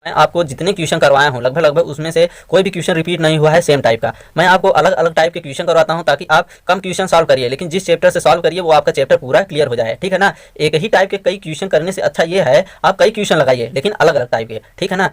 मैं आपको जितने क्वेश्चन करवाया हूँ लगभग उसमें से कोई भी क्वेश्चन रिपीट नहीं हुआ है सेम टाइप का। मैं आपको अलग अलग टाइप के क्वेश्चन करवाता हूँ ताकि आप कम क्वेश्चन सॉल्व करिए, लेकिन जिस चैप्टर से सॉल्व करिए वो आपका चैप्टर पूरा क्लियर हो जाए। ठीक है ना। एक ही टाइप के कई क्वेश्चन करने से अच्छा ये है आप कई क्वेश्चन लगाइए लेकिन अलग अलग टाइप के। ठीक है ना।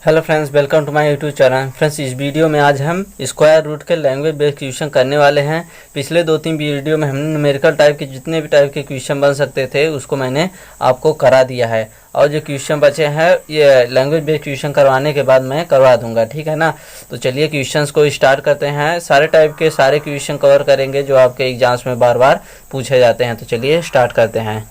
Hello friends, welcome to my YouTube channel. Friends, इस वीडियो में आज हम स्क्वायर रूट के लैंग्वेज बेस्ड क्वेश्चन करने वाले हैं। पिछले 2-3 वीडियो में हमने न्यूमेरिकल टाइप के जितने भी टाइप के क्वेश्चन बन सकते थे उसको मैंने आपको करा दिया है, और जो क्वेश्चन बचे हैं ये लैंग्वेज बेस्ड क्वेश्चन करवाने के बाद मैं करवा दूंगा। ठीक है ना। तो चलिए क्वेश्चंस को स्टार्ट करते हैं। सारे टाइप के सारे क्वेश्चन कवर करेंगे जो आपके एग्जाम्स में बार बार पूछे जाते हैं। तो चलिए स्टार्ट करते हैं।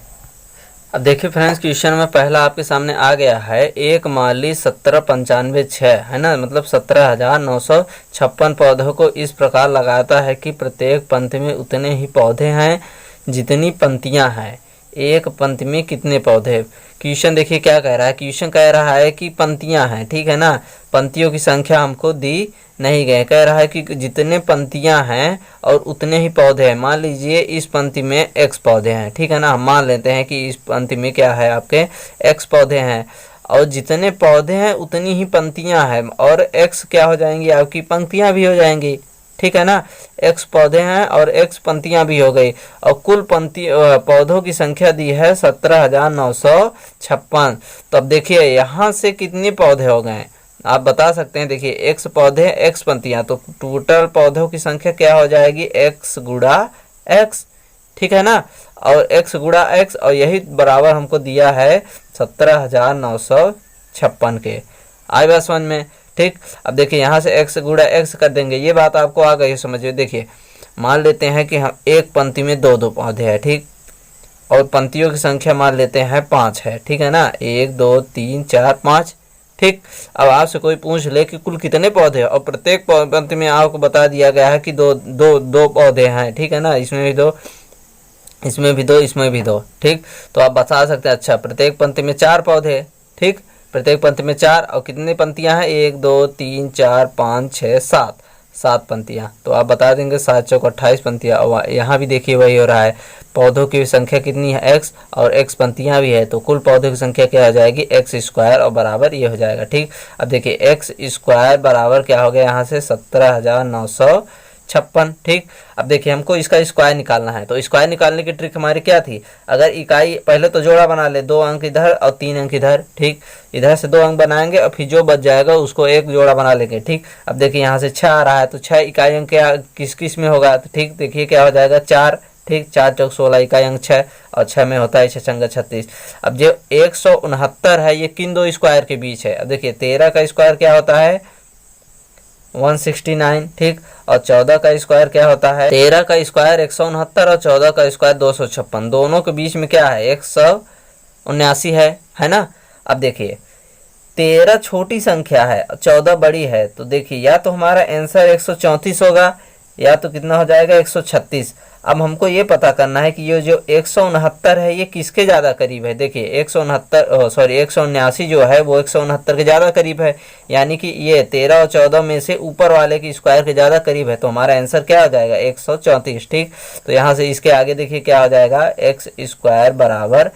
अब देखिए फ्रेंड्स, क्वेश्चन में पहला आपके सामने आ गया है, एक माली 1795 है ना, मतलब 17,956 पौधों को इस प्रकार लगाता है कि प्रत्येक पंक्ति में उतने ही पौधे हैं जितनी पंक्तियां हैं। एक पंक्ति में कितने पौधे? क्वेश्चन देखिए क्या कह रहा है। क्वेश्चन कह रहा है कि पंक्तियां हैं। ठीक है ना। पंक्तियों की संख्या हमको दी नहीं गए। कह रहा है कि जितने पंक्तियां हैं और उतने ही पौधे हैं। मान लीजिए इस पंक्ति में x पौधे हैं। ठीक है ना। हम मान लेते हैं कि इस पंक्ति में क्या है, आपके x पौधे हैं, और जितने पौधे हैं उतनी ही पंक्तियां हैं, और x क्या हो जाएंगी, आपकी पंक्तियां भी हो जाएंगी। ठीक है ना। x पौधे हैं और x पंक्तियां भी हो गई, और कुल पौधों की संख्या दी है 17,956। तो अब देखिए यहाँ से कितने पौधे हो गए आप बता सकते हैं। देखिए x पौधे x पंक्तियां, तो टोटल पौधों की संख्या क्या हो जाएगी, x गुणा x। ठीक है ना। और x गुणा x, और यही बराबर हमको दिया है 17,956 के। आई बात समझ में। ठीक। अब देखिए यहाँ से x गुणा x कर देंगे, ये बात आपको आ गई समझिए। देखिए मान लेते हैं कि हम एक पंक्ति में दो पौधे हैं। ठीक। और पंक्तियों की संख्या मान लेते हैं 5 है। ठीक है ना। 1 2 3 4 5। ठीक। अब आपसे कोई पूछ ले कि कुल कितने पौधे हैं, और प्रत्येक पंक्ति में आपको बता दिया गया है कि दो पौधे हैं। ठीक है ना। इसमें भी दो, इसमें भी दो, इसमें भी दो। ठीक। तो आप बता सकते हैं अच्छा प्रत्येक पंक्ति में 4 पौधे। ठीक। प्रत्येक पंक्ति में 4, और कितनी पंक्तियां हैं, 1 2 3 4 5 6 7 पंक्तियां। तो आप बता देंगे 7 चौक 28 पंक्तियां। और यहाँ भी देखिए वही हो रहा है, पौधों की संख्या कितनी है x, और x पंक्तियां भी है, तो कुल पौधों की संख्या क्या हो जाएगी, x स्क्वायर, और बराबर ये हो जाएगा। ठीक। अब देखिए x स्क्वायर बराबर क्या हो गया यहाँ से 17,956। ठीक। अब देखिए हमको इसका स्क्वायर निकालना है, तो स्क्वायर निकालने की ट्रिक हमारी क्या थी, अगर इकाई पहले तो जोड़ा बना ले, 2 अंक इधर और 3 अंक इधर। ठीक। इधर से 2 अंक बनाएंगे और फिर जो बच जाएगा उसको एक जोड़ा बना लेंगे। ठीक। अब देखिए यहाँ से 6 आ रहा है, तो 6 इकाई अंक क्या किस किस में होगा, तो ठीक देखिए क्या हो जाएगा 4। ठीक। 4 चौक 16 इकाई अंक 6, और 6 में होता है 6 छंगा 36। अब जो 169 है ये किन दो स्क्वायर के बीच है। अब देखिए 13 का स्क्वायर क्या होता है, 169। ठीक। और 14 का स्क्वायर क्या होता है, 13 का स्क्वायर 169 और 14 का स्क्वायर 256। दोनों के बीच में क्या है, 179 है ना। अब देखिए 13 छोटी संख्या है, 14 बड़ी है, तो देखिए या तो हमारा आंसर 134 होगा या तो कितना हो जाएगा 136। अब हमको ये पता करना है कि ये जो 169 है ये किसके ज़्यादा करीब है। देखिए 179 जो है वो 169 के ज़्यादा करीब है, यानी कि ये 13 और 14 में से ऊपर वाले की स्क्वायर के ज़्यादा करीब है, तो हमारा आंसर क्या हो जाएगा 134। ठीक। तो यहाँ से इसके आगे देखिए क्या हो जाएगा, x स्क्वायर बराबर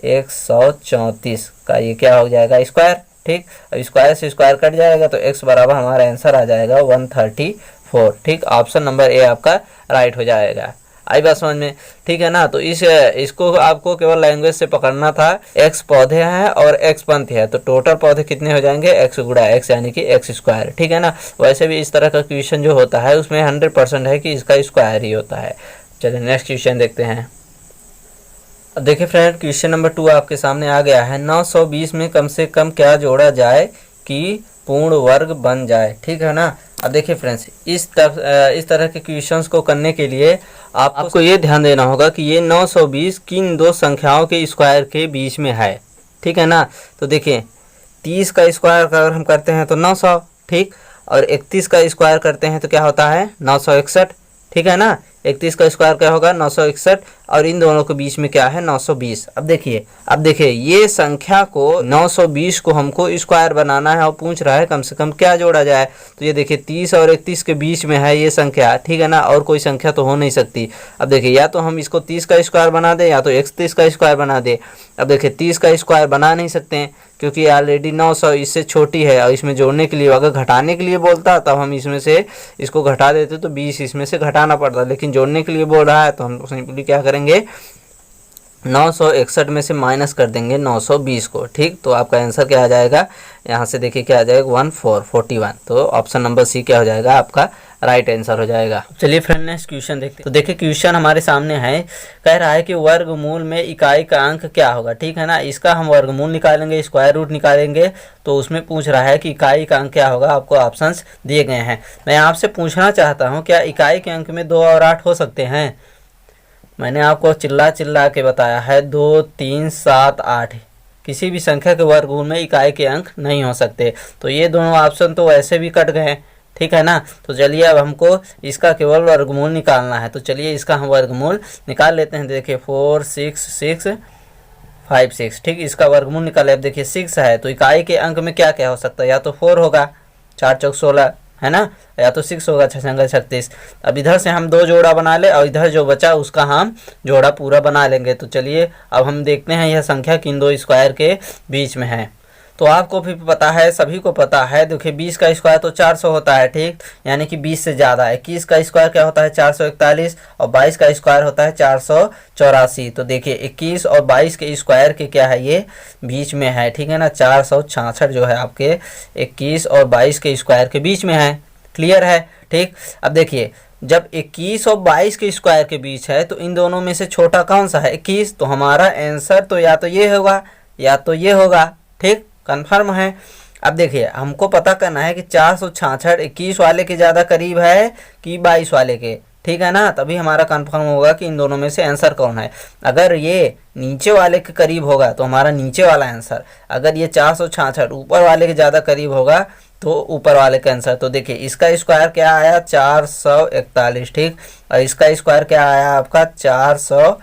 134 का ये क्या हो जाएगा स्क्वायर। ठीक। अब स्क्वायर से स्क्वायर कट जाएगा तो x बराबर हमारा आंसर आ जाएगा 134। ठीक। ऑप्शन नंबर ए आपका राइट हो जाएगा। आई बात समझ में। ठीक है ना। तो इसको आपको केवल लैंग्वेज से पकड़ना था। x पौधे हैं और x पंक्ति है, तो टोटल पौधे कितने हो जाएंगे, x गुणा x, यानी कि x स्क्वायर। ठीक है ना। वैसे भी इस तरह का क्वेश्चन जो होता है उसमें 100% है कि इसका स्क्वायर ही होता है। चलिए नेक्स्ट क्वेश्चन देखते हैं। अब देखिए फ्रेंड, क्वेश्चन नंबर 2 आपके सामने आ गया है, 920 में कम से कम क्या जोड़ा जाए कि पूर्ण वर्ग बन जाए। ठीक है ना। अब देखिए फ्रेंड्स, इस तरह के क्वेश्चंस को करने के लिए आपको ये ध्यान देना होगा कि ये 920 किन दो संख्याओं के स्क्वायर के बीच में है। ठीक है ना। तो देखिए 30 का स्क्वायर अगर हम करते हैं तो 900। ठीक। और 31 का स्क्वायर करते हैं तो क्या होता है 961। ठीक है ना। 31 का स्क्वायर क्या होगा 961, और इन दोनों के बीच में क्या है 920। अब देखिए ये संख्या को 920 को हमको स्क्वायर बनाना है और पूछ रहा है कम से कम क्या जोड़ा जाए। तो ये देखिए 30 और 31 के बीच में है ये संख्या, ठीक है ना, और कोई संख्या तो हो नहीं सकती। अब देखिए या तो हम इसको 30 का स्क्वायर बना दें या तो 31 का स्क्वायर बना दें। अब देखिए 30 का स्क्वायर बना नहीं सकते हैं क्योंकि ऑलरेडी 900 इससे छोटी है, और इसमें जोड़ने के लिए अगर घटाने के लिए बोलता तब हम इसमें से इसको घटा देते तो 20 इसमें से घटाना पड़ता, लेकिन जोड़ने के लिए बोल रहा है तो हम सिंपली क्या करेंगे 961 में से माइनस कर देंगे 920 को, ठीक। तो आपका आंसर क्या आ जाएगा, यहाँ से देखिए क्या आ जाएगा 1441। तो ऑप्शन नंबर सी क्या हो जाएगा आपका राइट आंसर हो जाएगा। चलिए फ्रेंड नेक्स्ट क्वेश्चन देखते हैं। तो देखिए क्वेश्चन हमारे सामने है, कह रहा है कि वर्गमूल में इकाई का अंक क्या होगा, ठीक है ना। इसका हम वर्गमूल निकालेंगे, स्क्वायर रूट निकालेंगे, तो उसमें पूछ रहा है कि इकाई का अंक क्या होगा। आपको ऑप्शंस दिए गए हैं। मैं आपसे पूछना चाहता हूँ क्या इकाई के अंक में 2 और 8 हो सकते हैं। मैंने आपको चिल्ला के बताया है 2, 3, 7, 8 किसी भी संख्या के वर्गमूल में इकाई के अंक नहीं हो सकते। तो ये दोनों ऑप्शन तो वैसे भी कट गए हैं, ठीक है ना। तो चलिए अब हमको इसका केवल वर्गमूल निकालना है। तो चलिए इसका हम वर्गमूल निकाल लेते हैं। देखिए 4, 6, 6, 5, 6, ठीक। इसका वर्गमूल निकाले। अब देखिए 6 है तो इकाई के अंक में क्या क्या हो सकता है, या तो 4 होगा, 4 चौक 16 है ना, या तो 6 होगा, 6 संग 36। अब इधर से हम 2 जोड़ा बना ले और इधर जो बचा उसका हम जोड़ा पूरा बना लेंगे। तो चलिए अब हम देखते हैं यह संख्या किन 2 स्क्वायर के बीच में है। तो आपको भी पता है, सभी को पता है। देखिए 20 का स्क्वायर तो 400 होता है, ठीक, यानी कि 20 से ज़्यादा है। 21 का स्क्वायर क्या होता है 441, और 22 का स्क्वायर होता है 484। तो देखिए 21 और 22 के स्क्वायर के क्या है ये बीच में है, ठीक है ना। 466 जो है आपके 21 और 22 के स्क्वायर के बीच में है। क्लियर है, ठीक। अब देखिए जब 21 और 22 के स्क्वायर के बीच है तो इन दोनों में से छोटा कौन सा है 21। तो हमारा आंसर तो या तो ये होगा या तो ये होगा, ठीक, कंफर्म है। अब देखिए हमको पता करना है कि 466 21 वाले के ज़्यादा करीब है कि 22 वाले के, ठीक है ना। तभी हमारा कंफर्म होगा कि इन दोनों में से आंसर कौन है। अगर ये नीचे वाले के करीब होगा तो हमारा नीचे वाला आंसर, अगर ये 466 ऊपर वाले के ज़्यादा करीब होगा तो ऊपर वाले का आंसर। तो देखिए इसका स्क्वायर क्या आया 441, ठीक, और इसका स्क्वायर क्या आया आपका 484,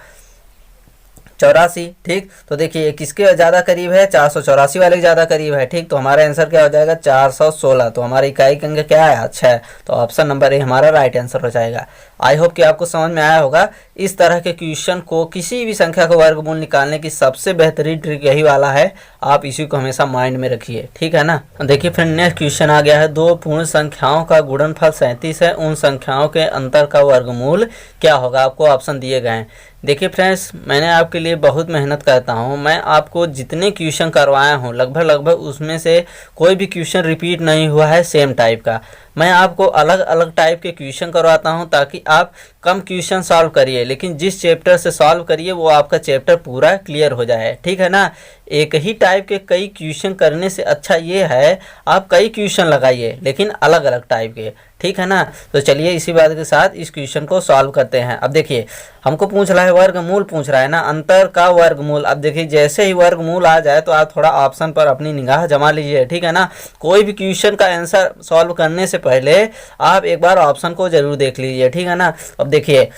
ठीक। तो देखिए किसके ज़्यादा करीब है 484 वाले के ज़्यादा करीब है, ठीक। तो हमारा आंसर क्या हो जाएगा 416। तो हमारी इकाई का अंक क्या है 6 है। तो ऑप्शन नंबर ए हमारा राइट आंसर हो जाएगा। आई होप कि आपको समझ में आया होगा। इस तरह के क्वेश्चन को किसी भी संख्या को वर्गमूल निकालने की सबसे बेहतरीन ट्रिक यही वाला है। आप इसी को हमेशा माइंड में रखिए, ठीक है ना। देखिए फ्रेंड नेक्स्ट क्वेश्चन आ गया है, 2 पूर्ण संख्याओं का गुणनफल 37 है, उन संख्याओं के अंतर का वर्गमूल क्या होगा। आपको ऑप्शन दिए गए हैं। देखिए फ्रेंड्स मैंने आपके लिए बहुत मेहनत करता हूँ। मैं आपको जितने क्वेश्चन करवाया हूँ लगभग उसमें से कोई भी क्वेश्चन रिपीट नहीं हुआ है सेम टाइप का। मैं आपको अलग अलग टाइप के क्वेश्चन करवाता हूं ताकि आप कम क्वेश्चन सॉल्व करिए, लेकिन जिस चैप्टर से सॉल्व करिए वो आपका चैप्टर पूरा क्लियर हो जाए, ठीक है ना। एक ही टाइप के कई क्वेश्चन करने से अच्छा ये है आप कई क्वेश्चन लगाइए लेकिन अलग अलग टाइप के, ठीक है ना। तो चलिए इसी बात के साथ इस क्वेश्चन को सॉल्व करते हैं। अब देखिए हमको पूछ रहा है वर्गमूल पूछ रहा है ना, अंतर का वर्गमूल। अब देखिए जैसे ही वर्गमूल आ जाए तो आप थोड़ा ऑप्शन पर अपनी निगाह जमा लीजिए, ठीक है ना। कोई भी क्वेश्चन का आंसर सॉल्व करने से पहले आप एक बार ऑप्शन को जरूर देख लीजिए, ठीक है ना। अब देखिए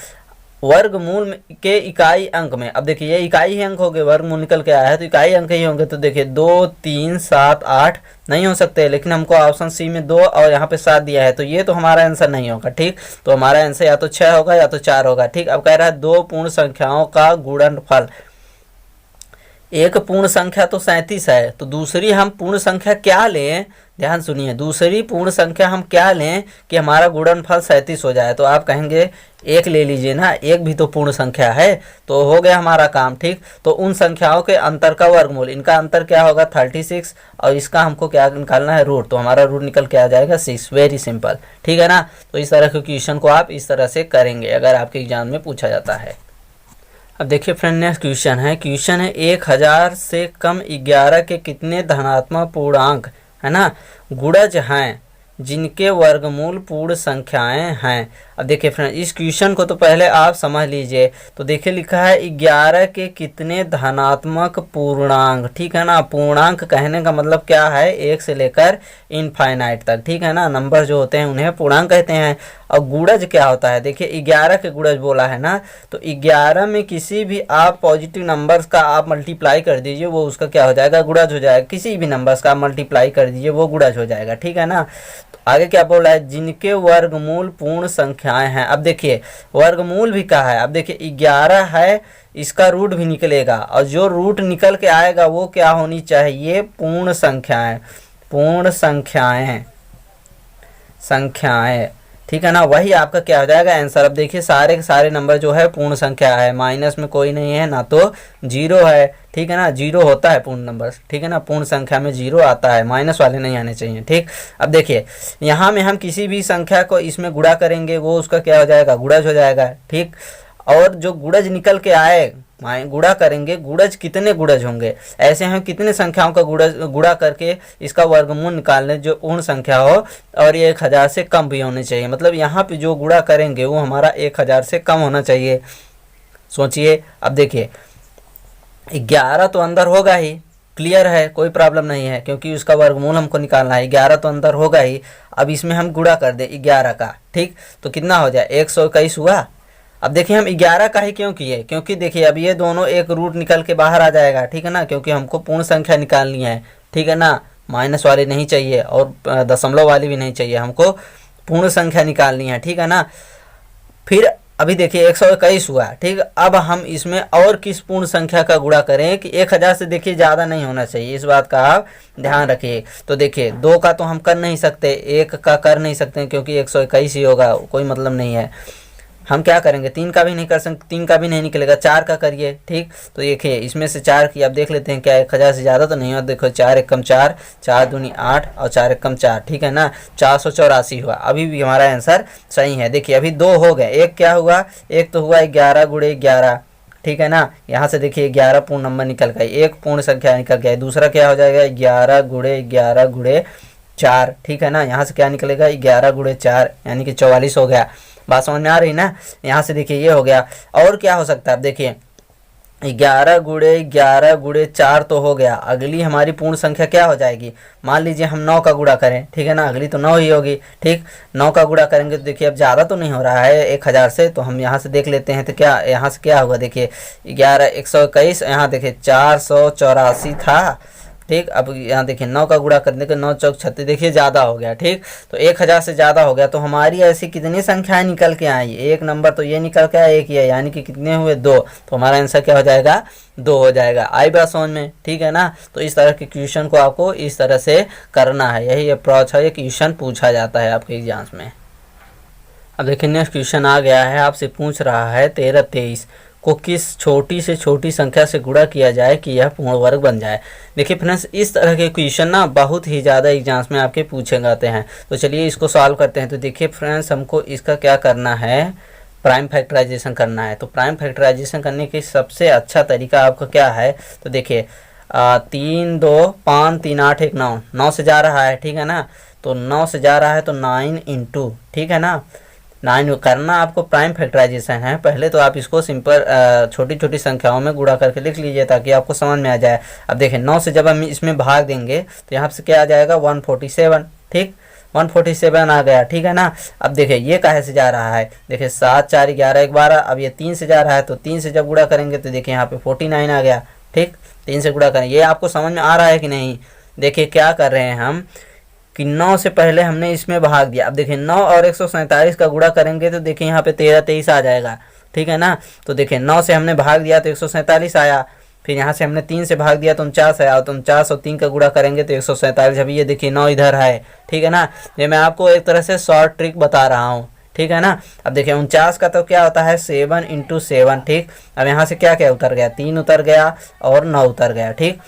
वर्गमूल के इकाई अंक में, अब देखिए ये इकाई ही अंक हो गए, वर्गमूल निकल के आया है तो इकाई अंक ही होंगे। तो देखिए 2, 3, 7, 8 नहीं हो सकते, लेकिन हमको ऑप्शन सी में 2 और यहाँ पे 7 दिया है तो ये तो हमारा आंसर नहीं होगा, ठीक। तो हमारा आंसर या तो 6 होगा या तो 4 होगा, ठीक। अब कह रहा है 2 पूर्ण संख्याओं का गुणनफल। एक पूर्ण संख्या तो 37 है, तो दूसरी हम पूर्ण संख्या क्या लें, ध्यान सुनिए, दूसरी पूर्ण संख्या हम क्या लें कि हमारा गुणनफल 37 हो जाए। तो आप कहेंगे 1 ले लीजिए ना, 1 भी तो पूर्ण संख्या है, तो हो गया हमारा काम, ठीक। तो उन संख्याओं के अंतर का वर्गमूल, इनका अंतर क्या होगा 36 और इसका हमको क्या निकालना है रूट, तो हमारा रूट निकल के आ जाएगा 6। वेरी सिंपल, ठीक है ना। तो इस तरह के क्वेश्चन को आप इस तरह से करेंगे अगर आपके एग्जाम में पूछा जाता है। अब देखिए फ्रेंड नेक्स्ट क्वेश्चन है 1000 से कम 11 के कितने धनात्मक पूर्णांक है ना गुणज हैं जिनके वर्गमूल पूर्ण संख्याएं हैं। अब देखिए फ्रेंड इस क्वेश्चन को तो पहले आप समझ लीजिए। तो देखिए लिखा है 11 के कितने धनात्मक पूर्णांक, ठीक है ना। पूर्णांक कहने का मतलब क्या है 1 से लेकर इनफाइनाइट तक, ठीक है ना। नंबर जो होते हैं उन्हें पूर्णांक कहते हैं। और गुणज क्या होता है, देखिए 11 के गुणज बोला है ना, तो 11 में किसी भी आप पॉजिटिव नंबर्स का आप मल्टीप्लाई कर दीजिए, वो उसका क्या हो जाएगा, गुणज हो जाएगा। किसी भी नंबर्स का आप मल्टीप्लाई कर दीजिए, वो गुणज हो जाएगा, ठीक है ना। तो आगे क्या बोल रहा है, जिनके वर्गमूल पूर्ण संख्याएं हैं। अब देखिए वर्गमूल भी कहा है, अब देखिए 11 है, इसका रूट भी निकलेगा, और जो रूट निकल के आएगा वो क्या होनी चाहिए, पूर्ण संख्याएं, पूर्ण संख्याएं, संख्याएं, ठीक है ना, वही आपका क्या हो जाएगा आंसर। अब देखिए सारे के सारे नंबर जो है पूर्ण संख्या है, माइनस में कोई नहीं है, ना तो जीरो है, ठीक है ना, जीरो होता है पूर्ण नंबर, ठीक है ना, पूर्ण संख्या में जीरो आता है, माइनस वाले नहीं आने चाहिए, ठीक। अब देखिए यहाँ में हम किसी भी संख्या को इसमें गुणा करेंगे, वो उसका क्या हो जाएगा, गुणज हो जाएगा, ठीक। और जो गुणज निकल के आए, गुणा करेंगे, गुणज कितने गुणज होंगे, ऐसे हम कितने संख्याओं का गुणा करके इसका वर्गमूल निकाल लें जो पूर्ण संख्या हो, और ये 1000 से कम भी होनी चाहिए, मतलब यहाँ पे जो गुणा करेंगे वो हमारा 1000 से कम होना चाहिए। सोचिए, अब देखिए 11 तो अंदर होगा ही, क्लियर है, कोई प्रॉब्लम नहीं है, क्योंकि उसका वर्गमूल हमको निकालना है, 11 तो अंदर होगा ही। अब इसमें हम गुणा कर दें 11 का, ठीक, तो कितना हो जाए, 121 हुआ। अब देखिए हम 11 का ही क्यों किए, क्योंकि देखिए अब ये दोनों एक रूट निकल के बाहर आ जाएगा, ठीक है ना, क्योंकि हमको पूर्ण संख्या निकालनी है, ठीक है ना, माइनस वाली नहीं चाहिए और दशमलव वाली भी नहीं चाहिए, हमको पूर्ण संख्या निकालनी है, ठीक है ना। फिर अभी देखिए 121 हुआ, ठीक। अब हम इसमें और किस पूर्ण संख्या का गुणा करें कि 1000 से देखिए ज़्यादा नहीं होना चाहिए, इस बात का आप ध्यान रखिए। तो देखिए 2 का तो हम कर नहीं सकते, 1 का कर नहीं सकते, क्योंकि 121 ही होगा, कोई मतलब नहीं है। हम क्या करेंगे, 3 का भी नहीं कर सकते, 3 का भी नहीं निकलेगा, 4 का करिए, ठीक। तो देखिए इसमें से 4 की अब देख लेते हैं क्या 1000 से ज़्यादा तो नहीं हो, देखो 4 एकम 4, 4 दूनी 8 और 4 एकम 4, ठीक है ना, 484 हुआ, अभी भी हमारा आंसर सही है। देखिए अभी 2 हो गए, एक क्या हुआ, एक तो हुआ 11 गुणे 11, ठीक है ना, यहाँ से देखिए 11 पूर्ण नंबर निकल गए, एक पूर्ण संख्या निकल गया, दूसरा क्या हो जाएगा 11 गुणे 11 गुणे 4, ठीक है ना, यहाँ से क्या निकलेगा 11 गुणे 4 यानी कि 44 हो गया। बात समझ में आ रही ना, यहाँ से देखिए ये हो गया। और क्या हो सकता है, अब देखिए 11 गुणे 4 तो हो गया, अगली हमारी पूर्ण संख्या क्या हो जाएगी, मान लीजिए हम 9 का गुणा करें, ठीक है ना, अगली तो 9 ही होगी, ठीक। 9 का गुणा करेंगे तो देखिए अब ज़्यादा तो नहीं हो रहा है 1000 से, तो हम यहाँ से देख लेते हैं, तो क्या यहाँ से क्या होगा, देखिए 11 121, यहाँ देखिए 484 था, ठीक। अब यहाँ देखिए 9 का गुणा करने के 9 चौक 36, देखिए ज़्यादा हो गया, ठीक। तो 1000 से ज़्यादा हो गया, तो हमारी ऐसी कितनी संख्याएं निकल के आई, एक नंबर तो ये निकल के आया, एक ही है, यानी कि कितने हुए 2, तो हमारा आंसर क्या हो जाएगा 2 हो जाएगा। आई बात समझ में, ठीक है ना। तो इस तरह के क्वेश्चन को आपको इस तरह से करना है, यही अप्रोच है, ये क्वेश्चन पूछा जाता है आपके एग्जाम्स में। अब देखिए नेक्स्ट क्वेश्चन आ गया है, आपसे पूछ रहा है 13 23 को किस छोटी से छोटी संख्या से गुणा किया जाए कि यह पूर्ण वर्ग बन जाए। देखिए फ्रेंड्स इस तरह के क्वेश्चन ना बहुत ही ज़्यादा एग्जाम्स में आपके पूछे जाते हैं, तो चलिए इसको सॉल्व करते हैं। तो देखिए फ्रेंड्स हमको इसका क्या करना है, प्राइम फैक्टराइजेशन करना है। तो प्राइम फैक्टराइजेशन करने की सबसे अच्छा तरीका आपका क्या है, तो देखिए 3 2 5 3 8 1 9, 9 से जा रहा है, ठीक है ना, तो 9 से जा रहा है तो 9 इंटू, ठीक है ना, 9 करना आपको प्राइम फैक्टराइजेशन है। पहले तो आप इसको सिंपल छोटी छोटी संख्याओं में गुणा करके लिख लीजिए ताकि आपको समझ में आ जाए। अब देखिए 9 से जब हम इसमें भाग देंगे तो यहाँ से क्या आ जाएगा 147, ठीक, 147 आ गया, ठीक है ना। अब देखिए ये काहे से जा रहा है, देखिए 7 4 11 1 12, अब ये 3 से जा रहा है, तो 3 से जब गुणा करेंगे तो देखिए यहाँ पे 49 आ गया, ठीक, 3 से गुणा करें। ये आपको समझ में आ रहा है कि नहीं। देखिए क्या कर रहे हैं हम कि 9 से पहले हमने इसमें भाग दिया। अब देखिए 9 और 147 का गुणा करेंगे तो देखिए यहाँ पे 13 23 आ जाएगा, ठीक है ना। तो देखिए 9 से हमने भाग दिया तो 147 आया, फिर यहाँ से हमने 3 से भाग दिया तो 49 आया, तो 49 और 3 का गुणा करेंगे तो 147। अभी ये देखिए 9 इधर है, ठीक है ना। ये मैं आपको एक तरह से शॉर्ट ट्रिक बता रहा हूँ, ठीक है ना। अब देखिए 49 का तो क्या होता है 7 × 7, ठीक। अब यहाँ से क्या क्या उतर गया, 3 उतर गया और 9 उतर गया, ठीक।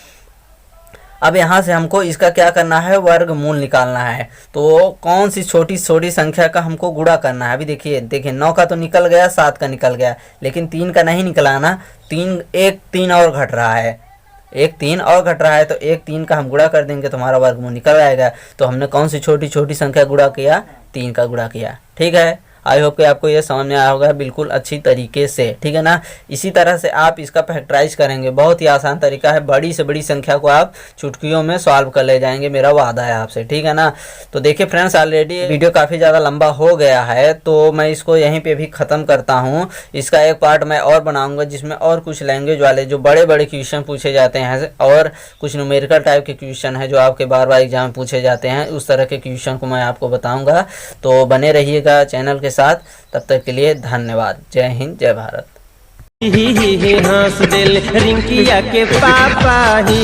अब यहाँ से हमको इसका क्या करना है, वर्गमूल निकालना है। तो कौन सी छोटी छोटी संख्या का हमको गुणा करना है। अभी देखिए 9 का तो निकल गया, 7 का निकल गया, लेकिन 3 का नहीं निकला ना। 3 और घट रहा है, 3 और घट रहा है, तो 3 का हम गुणा कर देंगे तो हमारा वर्गमूल निकल आएगा। तो हमने कौन सी छोटी छोटी संख्या गुणा किया, 3 का गुणा किया, ठीक है। आई होप कि आपको ये समझ में आया होगा बिल्कुल अच्छी तरीके से, ठीक है ना। इसी तरह से आप इसका फैक्टराइज करेंगे, बहुत ही आसान तरीका है, बड़ी से बड़ी संख्या को आप चुटकियों में सॉल्व कर ले जाएंगे, मेरा वादा है आपसे, ठीक है ना। तो देखिए फ्रेंड्स, ऑलरेडी वीडियो काफ़ी ज़्यादा लंबा हो गया है, तो मैं इसको यहीं पे भी ख़त्म करता हूँ। इसका एक पार्ट मैं और बनाऊंगा जिसमें और कुछ लैंग्वेज वाले जो बड़े बड़े क्वेश्चन पूछे जाते हैं और कुछ न्यूमेरिकल टाइप के क्वेश्चन है जो आपके बार बार एग्जाम में पूछे जाते हैं, उस तरह के क्वेश्चन को मैं आपको बताऊंगा। तो बने रहिएगा चैनल के साथ, तब तक के लिए धन्यवाद। जय हिंद, जय भारत। ही हंस दिल रिंकिया के पापा ही